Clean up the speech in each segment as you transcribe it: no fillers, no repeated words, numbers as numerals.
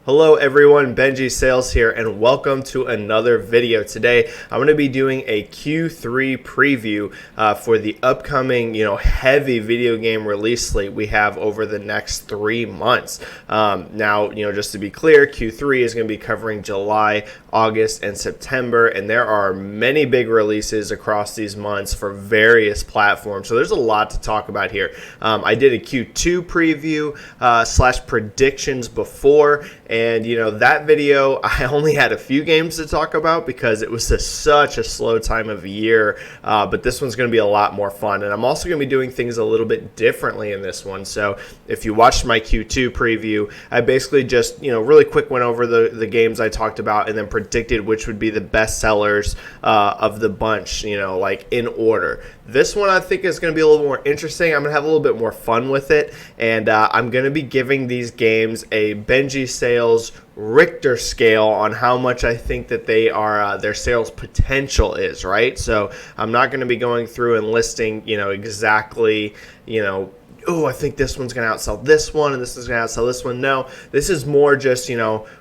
Hello everyone, Benji-Sales here, and welcome to another video. Today, I'm going to be doing a Q3 preview for the upcoming, heavy video game release slate we have over the next 3 months. Now, just to be clear, Q3 is going to be covering July, August, and September, and there are many big releases across these months for various platforms. So there's a lot to talk about here. I did a Q2 preview / predictions before. And, that video, I only had a few games to talk about because it was such a slow time of year. But this one's going to be a lot more fun. And I'm also going to be doing things a little bit differently in this one. So if you watched my Q2 preview, I basically just, really quick went over the games I talked about and then predicted which would be the best sellers of the bunch, like in order. This one I think is going to be a little more interesting. I'm going to have a little bit more fun with it. And I'm going to be giving these games a Benji-Sales Richter scale on how much I think that they are their sales potential is, right? So I'm not going to be going through and listing, exactly, oh, I think this one's going to outsell this one and this is going to outsell this one. No, this is more just,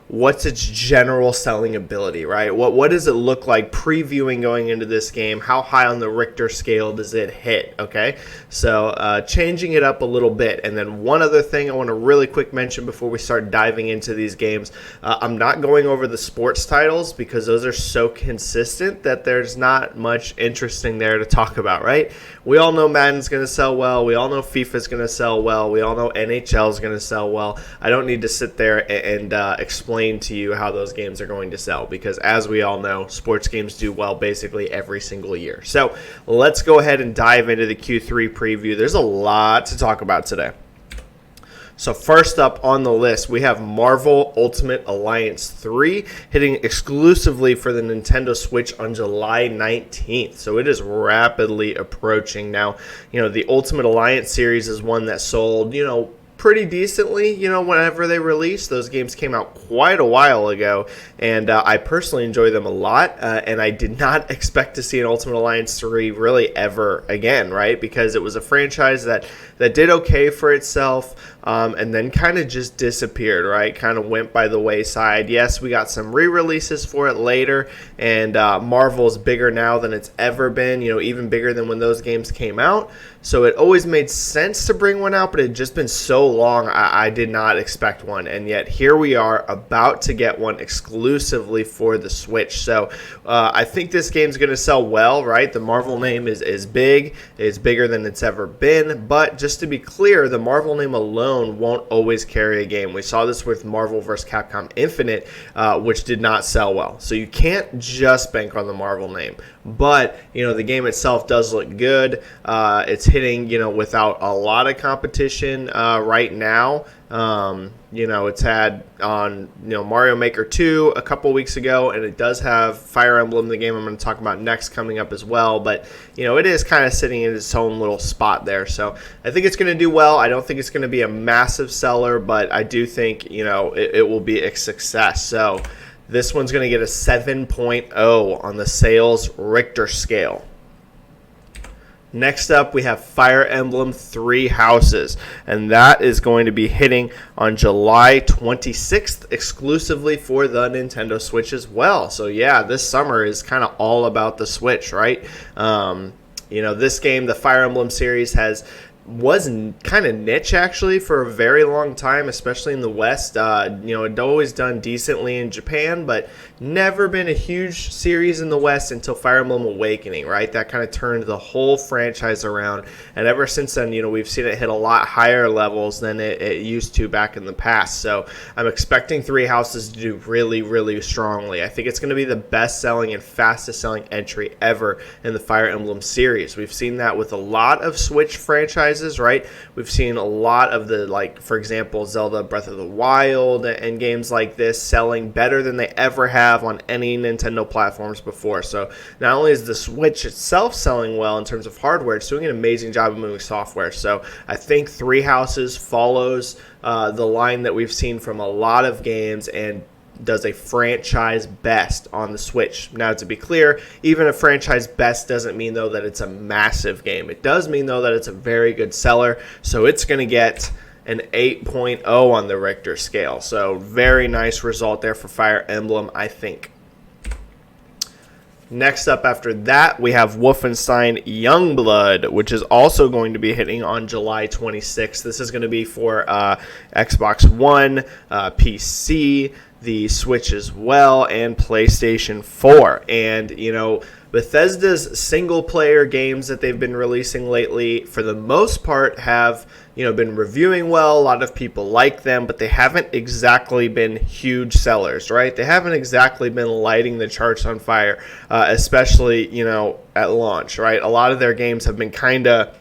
what's its general selling ability, right? What does it look like previewing going into this game? How high on the Richter scale does it hit, okay? So changing it up a little bit. And then one other thing I want to really quick mention before we start diving into these games. I'm not going over the sports titles because those are so consistent that there's not much interesting there to talk about, right? We all know Madden's going to sell well. We all know FIFA's going to sell well. We all know NHL is going to sell well. I don't need to sit there and explain to you how those games are going to sell because, as we all know, sports games do well basically every single year. So let's go ahead and dive into the Q3 preview. There's a lot to talk about today. So first up on the list, we have Marvel Ultimate Alliance 3 hitting exclusively for the Nintendo Switch on July 19th. So it is rapidly approaching. Now, the Ultimate Alliance series is one that sold, pretty decently, whenever they released. Those games came out quite a while ago, and I personally enjoy them a lot, and I did not expect to see an Ultimate Alliance 3 really ever again, right? Because it was a franchise that did okay for itself, and then kind of just disappeared, right? Kind of went by the wayside. Yes, we got some re-releases for it later, and Marvel's bigger now than it's ever been, even bigger than when those games came out. So it always made sense to bring one out, but it had just been so long, I did not expect one. And yet here we are about to get one exclusively for the Switch. So I think this game's going to sell well, right? The Marvel name is big. It's bigger than it's ever been. But just to be clear, the Marvel name alone won't always carry a game. We saw this with Marvel vs. Capcom Infinite, which did not sell well. So you can't just bank on the Marvel name. But, the game itself does look good. It's hitting, without a lot of competition right now. It's had on, Mario Maker 2 a couple weeks ago, and it does have Fire Emblem, the game I'm going to talk about next, coming up as well. But, it is kind of sitting in its own little spot there. So I think it's going to do well. I don't think it's going to be a massive seller, but I do think, it will be a success. So this one's going to get a 7.0 on the sales Richter scale. Next up, we have Fire Emblem 3 Houses, and that is going to be hitting on July 26th exclusively for the Nintendo Switch as well. So yeah, this summer is kind of all about the Switch, right? This game, the Fire Emblem series, was kind of niche actually for a very long time, especially in the West. It'd always done decently in Japan, but never been a huge series in the West until Fire Emblem Awakening, right? That kind of turned the whole franchise around, and ever since then, we've seen it hit a lot higher levels than it used to back in the past. So I'm expecting Three Houses to do really, really strongly. I think it's going to be the best-selling and fastest-selling entry ever in the Fire Emblem series. We've seen that with a lot of Switch franchises, right? We've seen a lot of the, for example, Zelda Breath of the Wild and games like this selling better than they ever have on any Nintendo platforms before. So not only is the Switch itself selling well in terms of hardware, it's doing an amazing job of moving software. So I think Three Houses follows the line that we've seen from a lot of games and does a franchise best on the Switch. Now, to be clear, even a franchise best doesn't mean, though, that it's a massive game. It does mean, though, that it's a very good seller. So it's going to get an 8.0 on the Richter scale. So very nice result there for Fire Emblem, I think. Next up after that, we have Wolfenstein Youngblood, which is also going to be hitting on July 26th. This is going to be for Xbox One, PC, the Switch as well, and PlayStation 4. And, you know, Bethesda's single-player games that they've been releasing lately, for the most part, have been reviewing well. A lot of people like them, but they haven't exactly been huge sellers, right? They haven't exactly been lighting the charts on fire, especially, at launch, right? A lot of their games have been kind of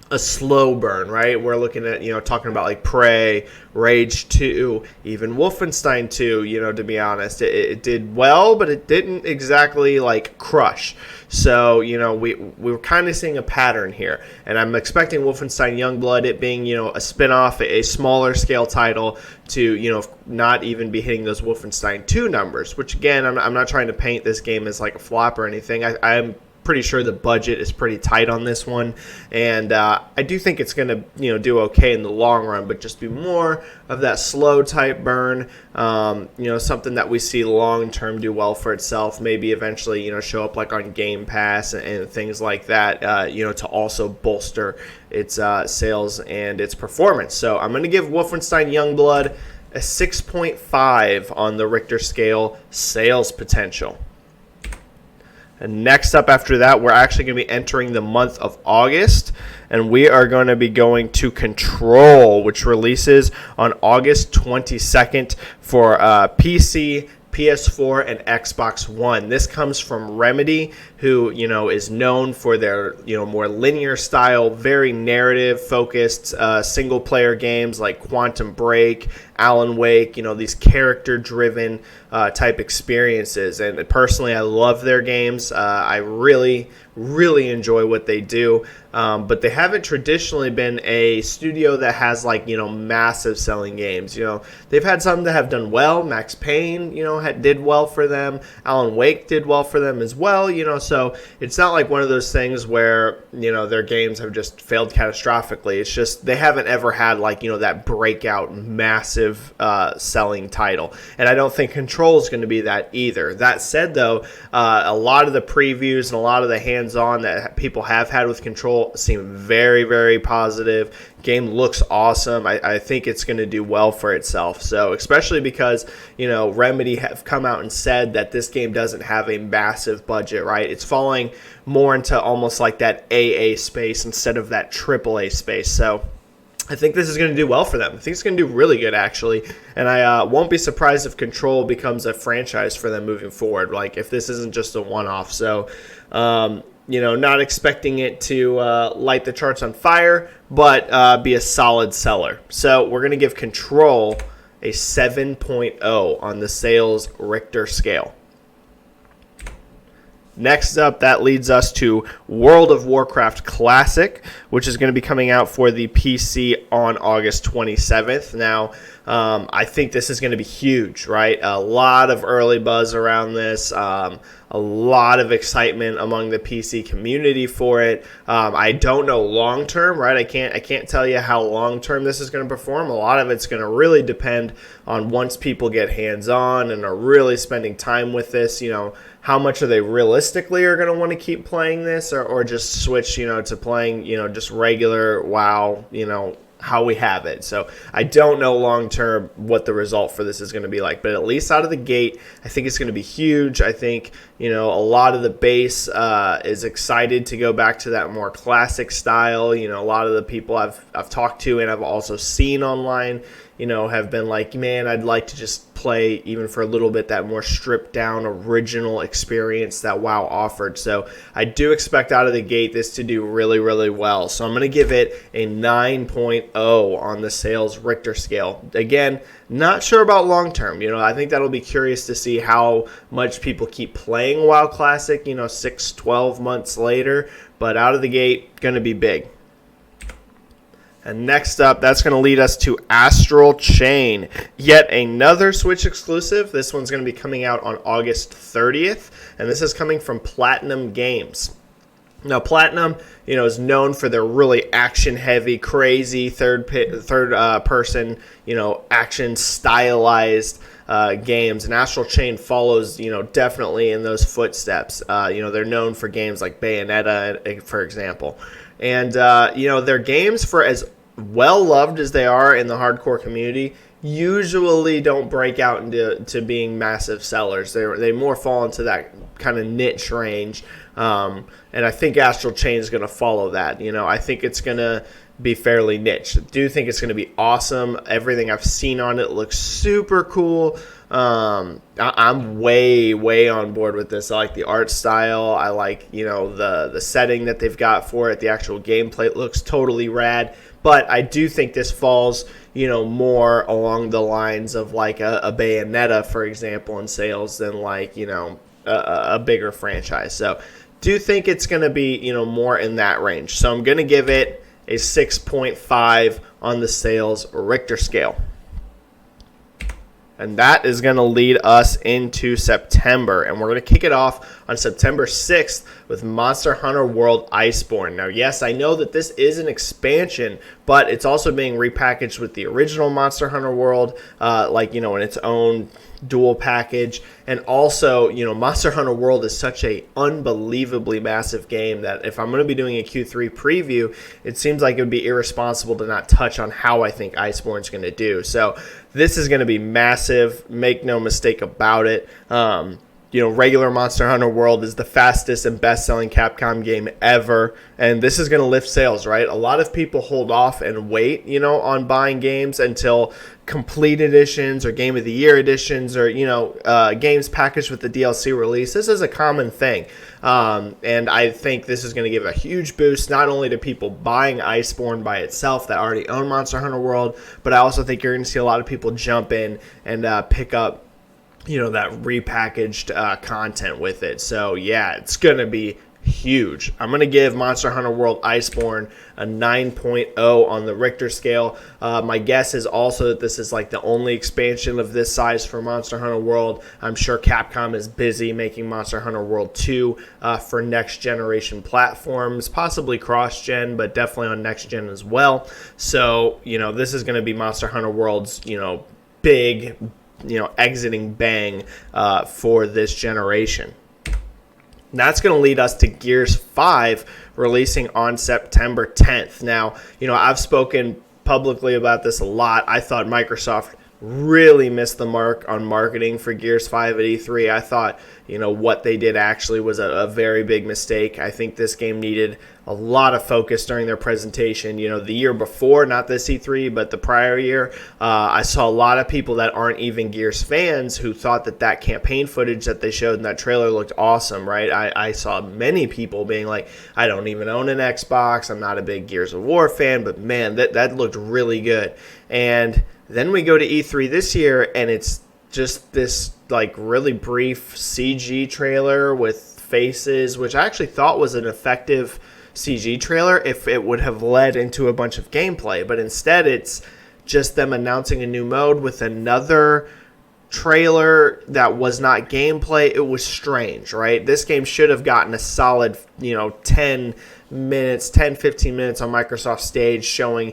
a slow burn, right? We're looking at, talking about like Prey, Rage 2, even Wolfenstein 2, to be honest. It did well, but it didn't exactly like crush. So, we were kind of seeing a pattern here. And I'm expecting Wolfenstein Youngblood, it being, a spin-off, a smaller scale title to, not even be hitting those Wolfenstein 2 numbers, which again, I'm not trying to paint this game as like a flop or anything. I'm pretty sure the budget is pretty tight on this one, and I do think it's going to do okay in the long run, but just be more of that slow type burn, something that we see long term do well for itself, maybe eventually show up like on Game Pass and things like that, to also bolster its sales and its performance. So I'm going to give Wolfenstein Youngblood a 6.5 on the Richter scale sales potential. And next up after that, we're actually going to be entering the month of August, and we are going to be going to Control, which releases on August 22nd for PC, PS4, and Xbox One. This comes from Remedy, who, is known for their, more linear style, very narrative-focused single-player games like Quantum Break, Alan Wake, these character-driven type experiences. And personally, I love their games. I really enjoy what they do. But they haven't traditionally been a studio that has massive selling games. They've had some that have done well. Max Payne, did well for them. Alan Wake did well for them as well. So it's not like one of those things where their games have just failed catastrophically. It's just they haven't ever had that breakout massive selling title, and I don't think Control is going to be that either. That said, though, a lot of the previews and a lot of the hands-on that people have had with Control seem very, very positive. Game looks awesome. I think it's going to do well for itself. So especially because, Remedy have come out and said that this game doesn't have a massive budget, right? It's falling more into almost like that AA space instead of that AAA space. So I think this is going to do well for them. I think it's going to do really good, actually. And I won't be surprised if Control becomes a franchise for them moving forward, like if this isn't just a one-off. So, not expecting it to light the charts on fire, but be a solid seller. So we're going to give Control a 7.0 on the sales Richter scale. Next up, that leads us to World of Warcraft Classic, which is going to be coming out for the PC on August 27th. Now, I think this is going to be huge, right? A lot of early buzz around this, a lot of excitement among the PC community for it. I don't know long term, right? I can't tell you how long term this is going to perform. A lot of it's going to really depend on once people get hands on and are really spending time with this. How much are they realistically are going to want to keep playing this, or just switch, to playing, just regular WoW, how we have it. So I don't know long term what the result for this is going to be like, but at least out of the gate, I think it's going to be huge. I think, a lot of the base is excited to go back to that more classic style. A lot of the people I've talked to and I've also seen online, have been like, man, I'd like to just play even for a little bit that more stripped down original experience that WoW offered. So I do expect out of the gate this to do really, really well. So I'm going to give it a 9.0 on the sales Richter scale. Again, not sure about long term. I think that'll be curious to see how much people keep playing WoW Classic, 6, 12 months later. But out of the gate, going to be big. And next up, that's going to lead us to Astral Chain, yet another Switch exclusive. This one's going to be coming out on August 30th, and this is coming from Platinum Games. Now, Platinum, is known for their really action-heavy, crazy third person, action stylized games, and Astral Chain follows, definitely in those footsteps. They're known for games like Bayonetta, for example, and their games, for as well loved as they are in the hardcore community, usually don't break out into being massive sellers. They more fall into that kind of niche range, and I think Astral Chain is going to follow that. I think it's going to be fairly niche. I do think it's going to be awesome. Everything I've seen on it looks super cool. I'm way on board with this. I like the art style. I like the setting that they've got for it. The actual gameplay looks totally rad. But I do think this falls, more along the lines of like a Bayonetta, for example, in sales than like, a bigger franchise. So do think it's going to be, more in that range. So I'm going to give it a 6.5 on the sales Richter scale. And that is going to lead us into September. And we're going to kick it off on September 6th with Monster Hunter World Iceborn. Now, yes, I know that this is an expansion, but it's also being repackaged with the original Monster Hunter World, in its own dual package. And also, Monster Hunter World is such a unbelievably massive game that if I'm going to be doing a Q3 preview, it seems like it would be irresponsible to not touch on how I think Iceborn's going to do. So this is going to be massive. Make no mistake about it. Regular Monster Hunter World is the fastest and best-selling Capcom game ever, and this is going to lift sales, right? A lot of people hold off and wait, on buying games until complete editions or Game of the Year editions or, games packaged with the DLC release. This is a common thing, and I think this is going to give a huge boost not only to people buying Iceborn by itself that already own Monster Hunter World, but I also think you're going to see a lot of people jump in and pick up that repackaged content with it. So, yeah, it's going to be huge. I'm going to give Monster Hunter World Iceborn a 9.0 on the Richter scale. My guess is also that this is like the only expansion of this size for Monster Hunter World. I'm sure Capcom is busy making Monster Hunter World 2 for next generation platforms, possibly cross-gen, but definitely on next gen as well. So, this is going to be Monster Hunter World's, big exiting bang for this generation. That's going to lead us to Gears 5 releasing on September 10th. Now, I've spoken publicly about this a lot. I thought Microsoft really missed the mark on marketing for Gears 5 at E3. I thought, what they did actually was a very big mistake. I think this game needed a lot of focus during their presentation. The year before, not this E3, but the prior year, I saw a lot of people that aren't even Gears fans who thought that campaign footage that they showed in that trailer looked awesome, right? I saw many people being like, I don't even own an Xbox. I'm not a big Gears of War fan, but man, that looked really good. And then we go to E3 this year, and it's just this like really brief CG trailer with faces, which I actually thought was an effective CG trailer if it would have led into a bunch of gameplay. But instead, it's just them announcing a new mode with another trailer that was not gameplay. It was strange, right? This game should have gotten a solid, 10 minutes, 10-15 minutes on Microsoft stage showing,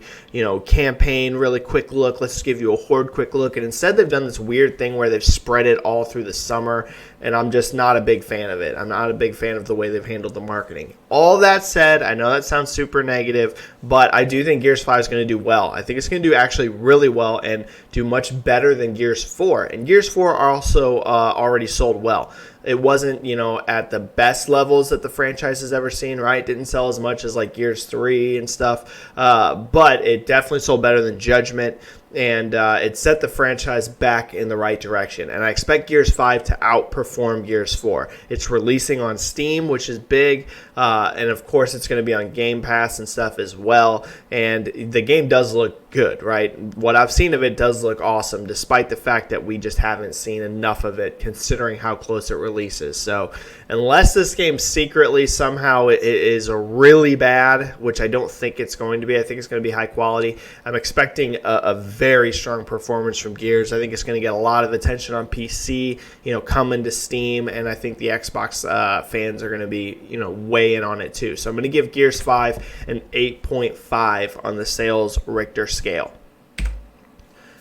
campaign, really quick look. Let's give you a Horde quick look. And instead they've done this weird thing where they've spread it all through the summer, and I'm just not a big fan of it. I'm not a big fan of the way they've handled the marketing. All that said, I know that sounds super negative, but I do think Gears 5 is going to do well. I think it's going to do actually really well and do much better than Gears 4. And Gears 4 also already sold well. It wasn't, at the best levels that the franchise has ever seen, right? Didn't sell as much as like Gears 3 and stuff, but it definitely sold better than Judgment, and it set the franchise back in the right direction. And I expect Gears 5 to outperform Gears 4. It's releasing on Steam, which is big, and of course it's going to be on Game Pass and stuff as well. And the game does look good, right? What I've seen of it does look awesome, despite the fact that we just haven't seen enough of it, considering how close it releases. So unless this game secretly somehow it is really bad, which I don't think it's going to be, I think it's going to be high quality, I'm expecting a very very strong performance from Gears. I think it's going to get a lot of attention on PC, coming to Steam, and I think the Xbox fans are going to be, way in on it too. So I'm going to give Gears 5 an 8.5 on the sales Richter scale.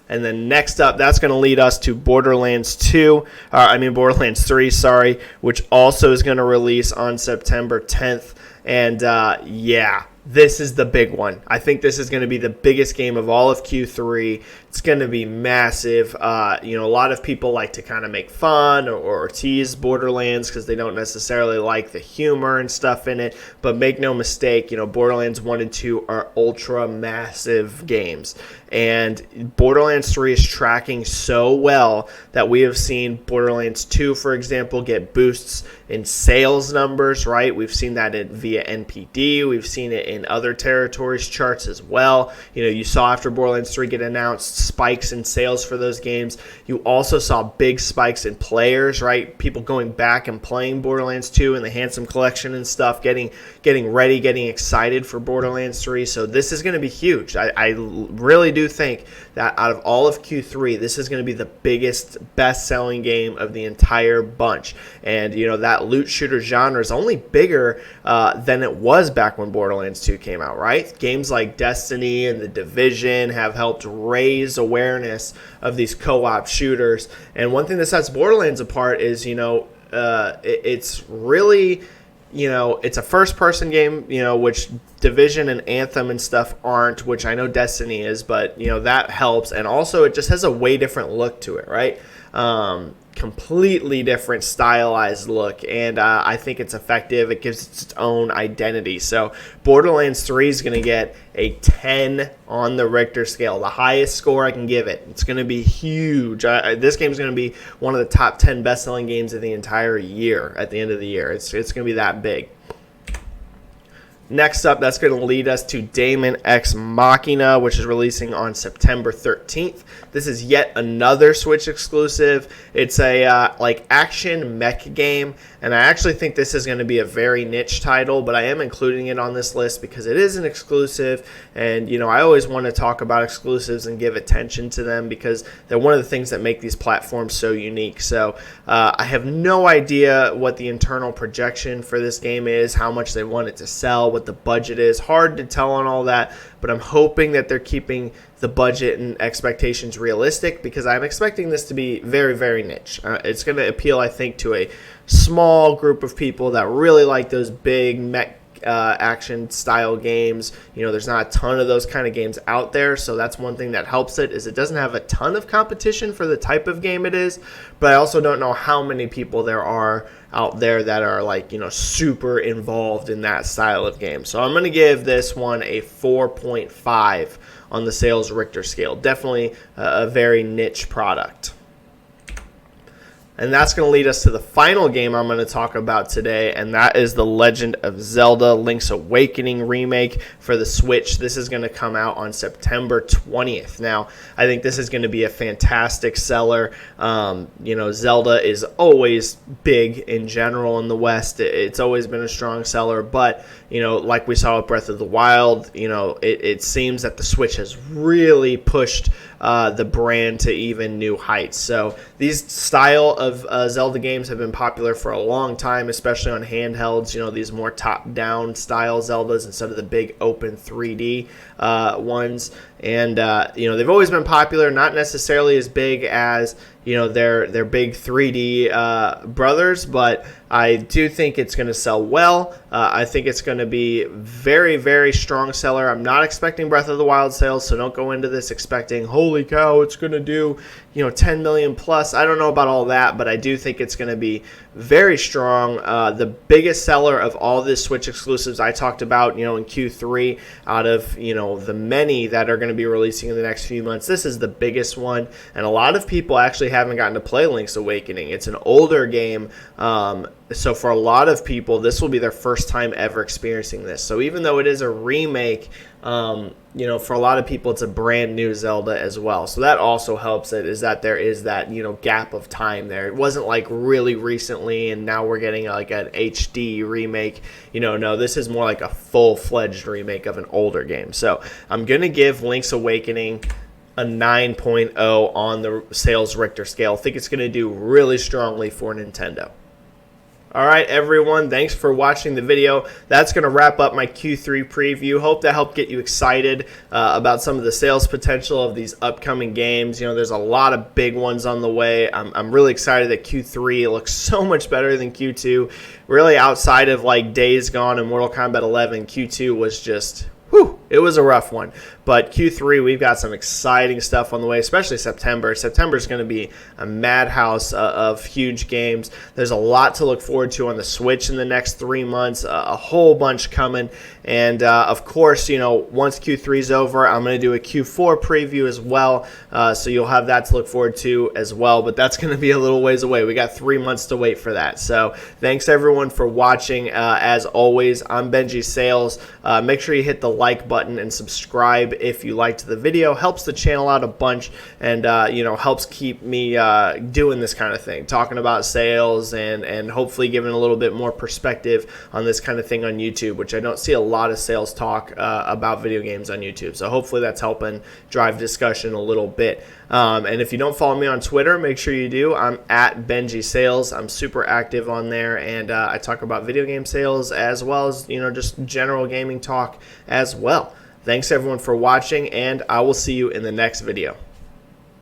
And then next up, that's going to lead us to Borderlands 3, sorry, which also is going to release on September 10th. And this is the big one. I think this is going to be the biggest game of all of Q3. It's going to be massive. A lot of people like to kind of make fun or tease Borderlands because they don't necessarily like the humor and stuff in it. But make no mistake, Borderlands 1 and 2 are ultra massive games. And Borderlands 3 is tracking so well that we have seen Borderlands 2, for example, get boosts in sales numbers, right? We've seen that via NPD. We've seen it in other territories charts as well. You saw after Borderlands 3 get announced spikes in sales for those games. You also saw big spikes in players, right? People going back and playing Borderlands 2 and the Handsome Collection and stuff, getting ready, getting excited for Borderlands 3. So this is going to be huge. I really do think that out of all of Q3, this is going to be the biggest, best-selling game of the entire bunch. And, that loot shooter genre is only bigger than it was back when Borderlands 2 came out, right? Games like Destiny and The Division have helped raise awareness of these co-op shooters. And one thing that sets Borderlands apart is, it's really... it's a first-person game, which Division and Anthem and stuff aren't, which I know Destiny is, but, that helps. And also, it just has a way different look to it, right? Completely different stylized look, and I think it's effective. It gives it its own identity. So Borderlands 3 is going to get a 10 on the Richter scale, the highest score I can give it. It's going to be huge. This game is going to be one of the top 10 best-selling games of the entire year at the end of the year. It's going to be that big. Next up, that's going to lead us to Damon Ex Machina, which is releasing on September 13th. This is yet another Switch exclusive. It's a action mech game, and I actually think this is going to be a very niche title, but I am including it on this list because it is an exclusive, and I always want to talk about exclusives and give attention to them because they're one of the things that make these platforms so unique. So I have no idea what the internal projection for this game is, how much they want it to sell, what the budget is. Hard to tell on all that, but I'm hoping that they're keeping the budget and expectations realistic because I'm expecting this to be very, very niche. It's going to appeal, I think, to a small group of people that really like those big mech action style games. There's not a ton of those kind of games out there, so that's one thing that helps it is it doesn't have a ton of competition for the type of game it is, but I also don't know how many people there are out there that are super involved in that style of game. So I'm going to give this one a 4.5 on the sales Richter scale. Definitely a very niche product. And that's going to lead us to the final game I'm going to talk about today, and that is The Legend of Zelda Link's Awakening remake for the Switch. This is going to come out on September 20th. Now, I think this is going to be a fantastic seller. Zelda is always big in general in the West. It's always been a strong seller, but, like we saw with Breath of the Wild, it seems that the Switch has really pushed the brand to even new heights. So these style of Zelda games have been popular for a long time, especially on handhelds, these more top-down style Zeldas instead of the big open 3D ones. And, they've always been popular, not necessarily as big as, their big 3D brothers, but I do think it's going to sell well. I think it's going to be very, very strong seller. I'm not expecting Breath of the Wild sales, so don't go into this expecting, holy cow, it's going to do, 10 million plus. I don't know about all that, but I do think it's going to be very strong. The biggest seller of all the Switch exclusives I talked about, in Q3 out of, the many that are going to be releasing in the next few months. This is the biggest one, and a lot of people actually haven't gotten to play Link's Awakening. It's an older game, so for a lot of people, this will be their first time ever experiencing this. So even though it is a remake, for a lot of people, it's a brand new Zelda as well. So that also helps it, is that there is that, gap of time there. It wasn't like really recently and now we're getting like an HD remake. No, this is more like a full-fledged remake of an older game. So I'm going to give Link's Awakening a 9.0 on the sales Richter scale. I think it's going to do really strongly for Nintendo. All right, everyone, thanks for watching the video. That's going to wrap up my Q3 preview. Hope that helped get you excited about some of the sales potential of these upcoming games. You know, there's a lot of big ones on the way. I'm really excited that Q3 looks so much better than Q2. Really, outside of like Days Gone and Mortal Kombat 11, Q2 was just... whew, it was a rough one. But Q3, we've got some exciting stuff on the way, especially September. September is going to be a madhouse of huge games. There's a lot to look forward to on the Switch in the next 3 months, a whole bunch coming. And, of course, you know, once Q3 is over, I'm going to do a Q4 preview as well. So you'll have that to look forward to as well. But that's going to be a little ways away. We got 3 months to wait for that. So thanks, everyone, for watching. As always, I'm Benji-Sales. Make sure you hit the like button and subscribe if you liked the video. Helps the channel out a bunch, and you know, helps keep me doing this kind of thing, talking about sales and hopefully giving a little bit more perspective on this kind of thing on YouTube, which I don't see a lot of sales talk about video games on YouTube. So hopefully that's helping drive discussion a little bit. And if you don't follow me on Twitter, make sure you do. I'm at Benji-Sales. I'm super active on there, and I talk about video game sales as well as, you know, just general gaming talk as well. Thanks, everyone, for watching, and I will see you in the next video.